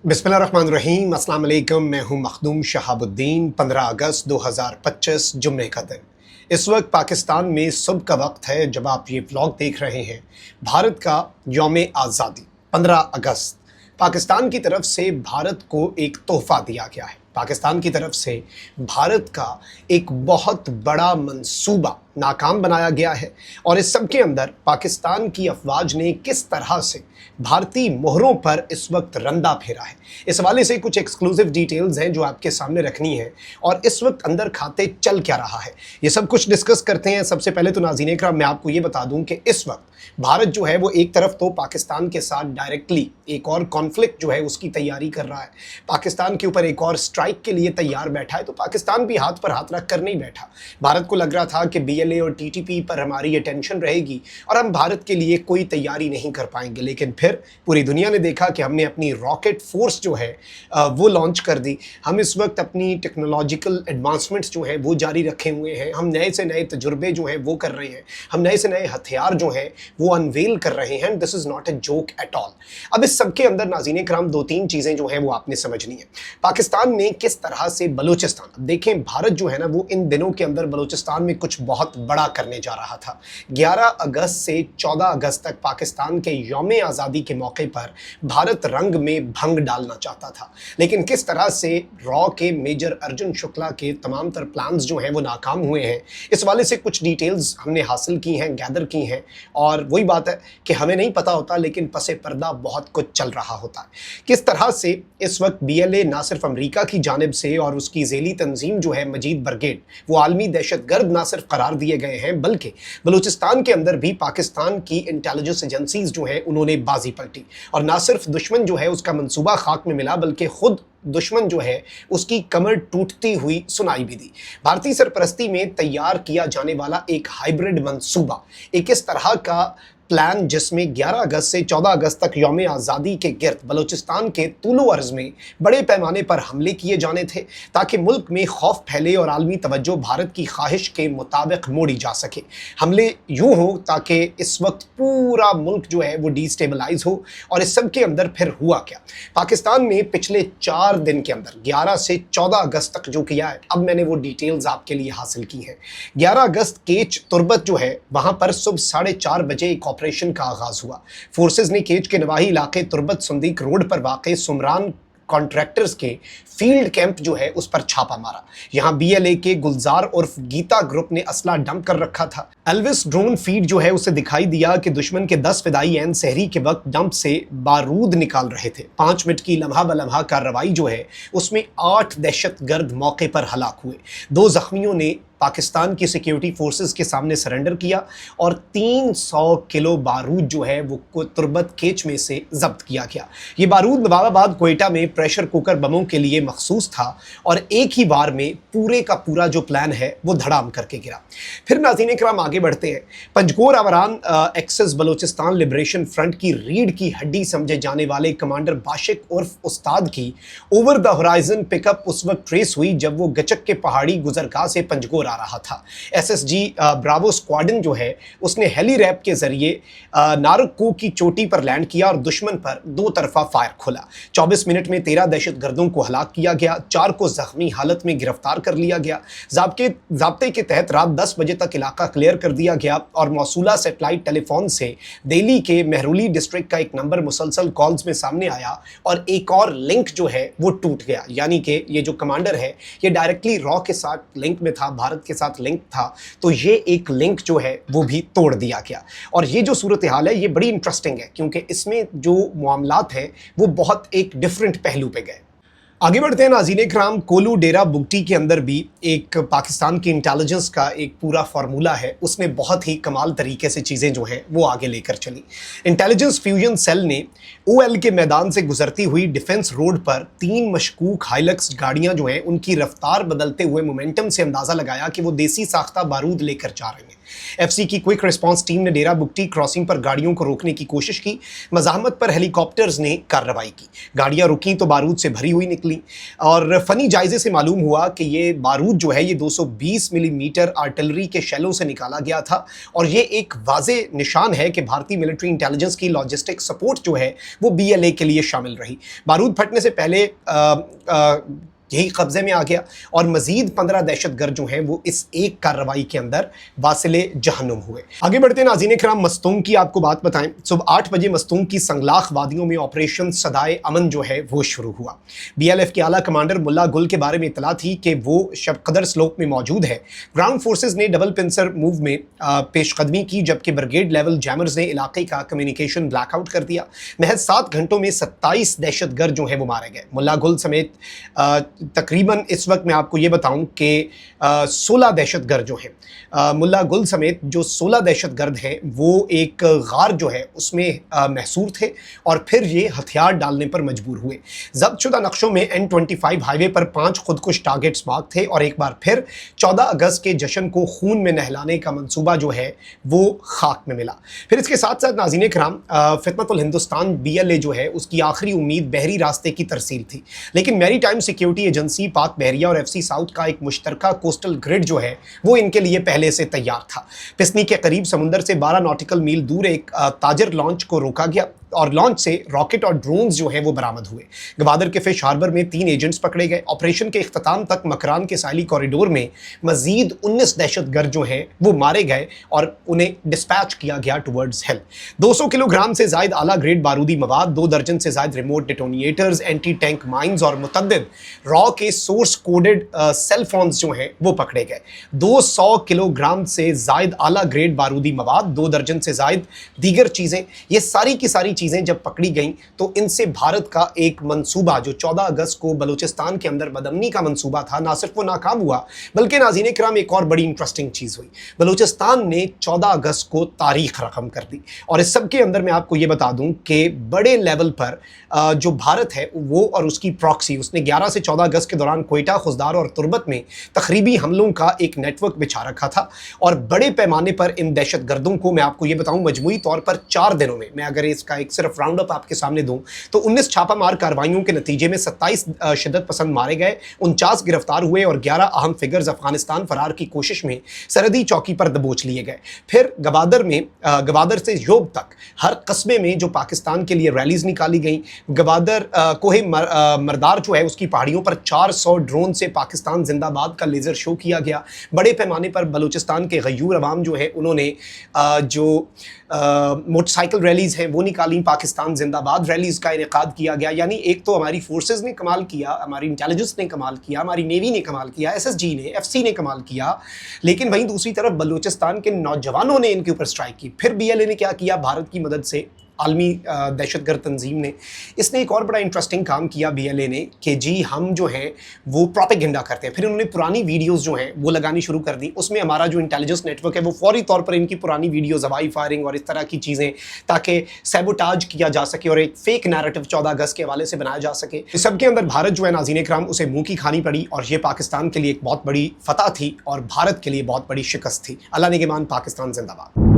बिस्मिल्लाहिर्रहमानिर्रहीम, अस्सलाम वालेकुम। मैं हूं मखदूम शहाबुद्दीन। 15 अगस्त 2025 जुम्मे का दिन। इस वक्त पाकिस्तान में सुबह का वक्त है जब आप ये व्लॉग देख रहे हैं। भारत का यौम आज़ादी 15 अगस्त पाकिस्तान की तरफ से भारत को एक तोहफा दिया गया है। पाकिस्तान की तरफ से भारत का एक बहुत बड़ा मंसूबा नाकाम बनाया गया है और इस सब के अंदर पाकिस्तान की अफवाज ने किस तरह से भारतीय मोहरों पर इस वक्त रंदा फेरा है, इस हवाले से कुछ एक्सक्लूसिव डिटेल्स हैं जो आपके सामने रखनी है और इस वक्त अंदर खाते चल क्या रहा है, ये सब कुछ डिस्कस करते हैं। सबसे पहले तो नाज़रीन इकराम, मैं आपको ये बता दूं कि इस वक्त भारत जो है वो एक तरफ तो पाकिस्तान के साथ डायरेक्टली एक और कॉन्फ्लिक्ट जो है उसकी तैयारी कर रहा है, पाकिस्तान के ऊपर एक और स्ट्राइक के लिए तैयार बैठा है। तो पाकिस्तान भी हाथ पर हाथ रख कर नहीं बैठा। भारत को लग रहा था कि BLA और TTP पर हमारी अटेंशन रहेगी और हम भारत के लिए कोई तैयारी नहीं कर पाएंगे, लेकिन फिर पूरी दुनिया ने देखा कि हमने अपनी रॉकेट फोर्स जो है वो लॉन्च कर दी। हम इस वक्त अपनी टेक्नोलॉजिकल एडवांसमेंट्स जो है वो जारी रखे हुए हैं। हम नए से नए तजुर्बे जो हैं वो कर रहे हैं, हम नए से नए हथियार जो हैं वो अनवेल कर रहे हैं। This is not a joke at all. अब इस सब के अंदर नाज़रीन इकराम 2-3 चीज़ें जो हैं वो आपने समझनी है। पाकिस्तान ने किस तरह से बलूचिस्तान, अब देखें भारत जो है ना वो इन दिनों के अंदर बलूचिस्तान में कुछ बहुत बड़ा करने जा रहा था। 11 अगस्त से 14 अगस्त तक पाकिस्तान के यौम आज़ादी के मौके पर भारत रंग में भंग डालना चाहता था, लेकिन किस तरह से रॉ के मेजर अर्जुन शुक्ला के तमाम तर प्लान्स जो हैं वो नाकाम हुए हैं, इस वाले से कुछ डिटेल्स हमने हासिल की हैं, गैदर की हैं। और वही बात है कि हमें नहीं पता होता लेकिन पसे पर्दा बहुत कुछ चल रहा होता है। किस तरह से इस वक्त BLA ना सिर्फ अमेरिका की जानिब से और उसकी ज़ेली तंजीम जो है मजीद ब्रिगेड, वो आलमी दहशतगर्द ना सिर्फ करार दिए गए हैं, बल्कि बलूचिस्तान के अंदर भी पाकिस्तान की इंटेलिजेंस एजेंसीज जो है उन्होंने बाजी पलटी और ना सिर्फ दुश्मन जो है उसका मंसूबा खाक में मिला, बल्कि खुद दुश्मन जो है उसकी कमर टूटती हुई सुनाई भी दी। भारतीय सरपरस्ती में तैयार किया जाने वाला एक हाइब्रिड मंसूबा, एक इस तरह का प्लान जिसमें 11 अगस्त से 14 अगस्त तक यौम आज़ादी के गिर्द बलूचिस्तान के तूलो अर्ज़ में बड़े पैमाने पर हमले किए जाने थे ताकि मुल्क में खौफ फैले और आलमी तवज्जो भारत की ख्वाहिश के मुताबिक मोड़ी जा सके। हमले यूँ हो ताकि इस वक्त पूरा मुल्क जो है वो डिस्टेबलाइज हो। और इस सब के अंदर फिर हुआ क्या, पाकिस्तान में पिछले 4 दिन के अंदर 11 से 14 अगस्त तक जो किया है, अब मैंने वो डिटेल्स आपके लिए हासिल की हैं। 11 अगस्त केच तुर्बत जो है वहाँ पर सुबह 4:30 बजे एक ऑपरेशन का आगाज हुआ। फोर्सेस ने केच के नवाही इलाके तुर्बत सुंदीक रोड पर वाक़ई सुमरान कॉन्ट्रैक्टर्स के फील्ड कैंप जो है उस पर छापा मारा। यहाँ BLA के गुलजार उर्फ गीता ग्रुप ने असला डंप कर रखा था। एल्विस ड्रोन फीड जो है उसे दिखाई दिया कि दुश्मन के 10 फिदाई एन सहरी के वक्त डंप से बारूद निकाल रहे थे। 5 मिनट की लम्हा बलम्हा कार्रवाई जो है उसमें 8 दहशतगर्द मौके पर हलाक हुए। 2 जख्मियों ने पाकिस्तान की सिक्योरिटी फोर्सेस के सामने सरेंडर किया और 300 किलो बारूद जो है वो तुर्बत केच में से जब्त किया गया। ये बारूद नवाबाबाद कोयटा में प्रेशर कुकर बमों के लिए मखसूस था और एक ही बार में पूरे का पूरा जो प्लान है वो धड़ाम करके गिरा। फिर नाज़रीन इकराम आगे बढ़ते हैं। Panjgur Awaran access Balochistan Liberation Front की रीढ़ की हड्डी समझे जाने वाले कमांडर बाशिक उर्फ उस्ताद की ओवर द होराइजन पिकअप उस वक्त ट्रेस हुई जब वो गचक के पहाड़ी गुजरगाह से पंजगोर आ रहा था। SSG ब्रावो स्क्वाड्रन जो है उसने हेली रैप के जरिए नारको की चोटी पर लैंड किया और दुश्मन पर 2 तरफा फायर खोला। 24 मिनट में 13 दहशतगर्दों को हलाक किया गया, 4 को जख्मी हालत में गिरफ्तार कर लिया गया। ज़ाब्ते के तहत रात 10 बजे तक इलाका क्लियर कर दिया गया और मौसूला सेटेलाइट टेलीफोन से दिल्ली के महरूली डिस्ट्रिक्ट का एक नंबर मुसलसल कॉल्स में सामने आया और एक और लिंक जो है वो टूट गया। यानी कि ये जो कमांडर है ये डायरेक्टली रॉ के साथ लिंक में था, भारत के साथ लिंक था, तो ये एक लिंक जो है वो भी तोड़ दिया गया। और ये जो सूरत हाल है ये बड़ी इंटरेस्टिंग है क्योंकि इसमें जो मामलात हैं वो बहुत एक डिफरेंट पहलू पे गए। आगे बढ़ते हैं नाज़रीन इकराम। कोलू डेरा बुगटी के अंदर भी एक पाकिस्तान की इंटेलिजेंस का एक पूरा फार्मूला है, उसने बहुत ही कमाल तरीके से चीज़ें जो हैं वो आगे लेकर चली। इंटेलिजेंस फ्यूजन सेल ने OL के मैदान से गुजरती हुई डिफेंस रोड पर 3 मशकूक हाइलक्स गाड़ियां जो हैं उनकी रफ्तार बदलते हुए मोमेंटम से अंदाज़ा लगाया कि वो देसी साख्ता बारूद लेकर जा रहे हैं। FC की क्विक रिस्पांस टीम ने डेरा बुगटी क्रॉसिंग पर गाड़ियों को रोकने की कोशिश की। मज़ाहमत पर हेलीकॉप्टर्स ने कार्रवाई की। गाड़ियां रुकी तो बारूद से भरी हुई निकली। لی اور فنی جائزے سے معلوم ہوا کہ یہ بارود جو ہے یہ 220 ملی میٹر آرٹلری کے شیلوں سے نکالا گیا تھا اور یہ ایک واضح نشان ہے کہ بھارتی ملٹری انٹیلیجنس کی لاجسٹک سپورٹ جو ہے وہ BLA کے لیے شامل رہی۔ بارود پھٹنے سے پہلے یہی قبضے میں آ گیا اور مزید 15 دہشت گرد جو ہیں وہ اس ایک کارروائی کے اندر واصل جہنم ہوئے۔ آگے بڑھتے ہیں ناظرین کرام، مستونگ کی آپ کو بات بتائیں۔ صبح 8 بجے مستونگ کی سنگلاخ وادیوں میں آپریشن صدائے امن جو ہے وہ شروع ہوا۔ BLF کے اعلیٰ کمانڈر ملا گل کے بارے میں اطلاع تھی کہ وہ شب قدر سلوپ میں موجود ہے۔ گراؤنڈ فورسز نے ڈبل پنسر موو میں پیش قدمی کی، جبکہ بریگیڈ لیول جیمرز نے علاقے کا کمیونیکیشن بلیک آؤٹ کر دیا۔ محض 7 گھنٹوں میں 27 دہشت گرد جو ہیں وہ مارے گئے۔ ملا گل سمیت تقریباً اس وقت میں آپ کو یہ بتاؤں کہ 16 دہشت گرد جو ہیں، ملا گل سمیت جو 16 دہشت گرد ہیں وہ ایک غار جو ہے اس میں محصور تھے اور پھر یہ ہتھیار ڈالنے پر مجبور ہوئے۔ ضبط شدہ نقشوں میں N25 ہائی وے پر 5 خودکش ٹارگٹس مارک تھے اور ایک بار پھر 14 اگست کے جشن کو خون میں نہلانے کا منصوبہ جو ہے وہ خاک میں ملا۔ پھر اس کے ساتھ ساتھ ناظرین کرام، خدمت الہندوستان BLA جو ہے اس کی آخری امید بحری راستے کی ترسیل تھی، لیکن میری ٹائم سیکیورٹی ایجنسی پاک بحریہ اور FC ساؤتھ کا ایک مشترکہ کوسٹل گرڈ جو ہے وہ ان کے لیے پہلے سے تیار تھا۔ پسنی کے قریب سمندر سے 12 ناٹیکل میل دور ایک تاجر لانچ کو روکا گیا اور لانچ سے راکٹ اور ڈرونز جو ہیں وہ برآمد ہوئے۔ گوادر کے فش ہاربر میں 3 ایجنٹس پکڑے گئے۔ آپریشن کے اختتام تک مکران کے ساحلی کوریڈور میں مزید 19 دہشت گرد جو ہیں وہ مارے گئے اور انہیں ڈسپیچ کیا گیا ٹورڈز ہیل۔ 200 کلو گرام سے زائد اعلیٰ گریڈ بارودی مواد، 2 درجن سے زائد remote detonators, anti tank mines اور متعدد را کے سورس کوڈڈ سیل فونز جو ہیں وہ پکڑے گئے۔ 200 کلو گرام سے زائد اعلیٰ گریڈ بارودی مواد، 2 درجن سے زائد دیگر چیزیں، یہ ساری کی ساری چیزیں جب پکڑی گئیں تو ان سے بھارت کا ایک منصوبہ جو 14 اگست کو بلوچستان کے اندر بدامنی کا منصوبہ تھا، نہ صرف وہ ناکام ہوا بلکہ ناظرین کرام ایک اور بڑی انٹرسٹنگ چیز ہوئی۔ بلوچستان نے 14 اگست کو تاریخ رقم کر دی اور اس سب کے اندر میں آپ کو یہ بتا دوں کہ بڑے لیول پر جو بھارت ہے وہ اور اس کی پراکسی، اس نے 11 سے 14 اگست کے دوران کوئٹہ، خزدار اور تربت میں تخریبی حملوں کا ایک نیٹ ورک بچھا رکھا تھا اور بڑے پیمانے پر ان دہشت گردوں کو میں آپ کو یہ بتاؤں مجموعی طور پر 4 دنوں میں اگر اس کا ایک صرف راؤنڈ اپ آپ کے سامنے دوں تو 19 چھاپہ مار کارروائیوں کے نتیجے میں 27 شدت پسند مارے گئے، 49 گرفتار ہوئے اور 11 اہم فگرز افغانستان فرار کی کوشش میں سرحدی چوکی پر دبوچ لیے گئے۔ پھر گوادر سے یوب تک ہر قصبے میں جو پاکستان کے لیے ریلیز نکالی گئیں، گوادر کوہ مردار جو ہے اس کی پہاڑیوں پر 400 ڈرون سے پاکستان زندہ باد کا لیزر شو کیا گیا۔ بڑے پیمانے پر بلوچستان کے غیور عوام جو ہے انہوں نے جو موٹر سائیکل ریلیز ہیں وہ نکالی، پاکستان زندہ باد ریلیز کا انعقاد کیا گیا۔ یعنی ایک تو ہماری فورسز نے کمال کیا، ہماری انٹیلیجنس نے کمال کیا، ہماری نیوی نے کمال کیا، SSG نے، FC نے کمال کیا، لیکن وہیں دوسری طرف بلوچستان کے نوجوانوں نے ان کے اوپر سٹرائک کی۔ پھر BLA نے کیا کیا؟ بھارت کی مدد سے عالمی دہشت گرد تنظیم نے اس نے ایک اور بڑا انٹرسٹنگ کام کیا BLA نے کہ جی ہم جو ہیں وہ پروپیگنڈا کرتے ہیں۔ پھر انہوں نے پرانی ویڈیوز جو ہیں وہ لگانی شروع کر دی، اس میں ہمارا جو انٹیلیجنس نیٹ ورک ہے وہ فوری طور پر ان کی پرانی ویڈیوز، ہوائی فائرنگ اور اس طرح کی چیزیں تاکہ سیبوٹاج کیا جا سکے اور ایک فیک نیریٹو 14 اگست کے حوالے سے بنایا جا سکے۔ اس سب کے اندر بھارت جو ہے ناظرین اکرام اسے منہ کی کھانی پڑی اور یہ پاکستان کے لیے ایک بہت بڑی فتح تھی اور بھارت کے لیے بہت بڑی شکست تھی۔ اللہ نگہبان، پاکستان زندہ باد۔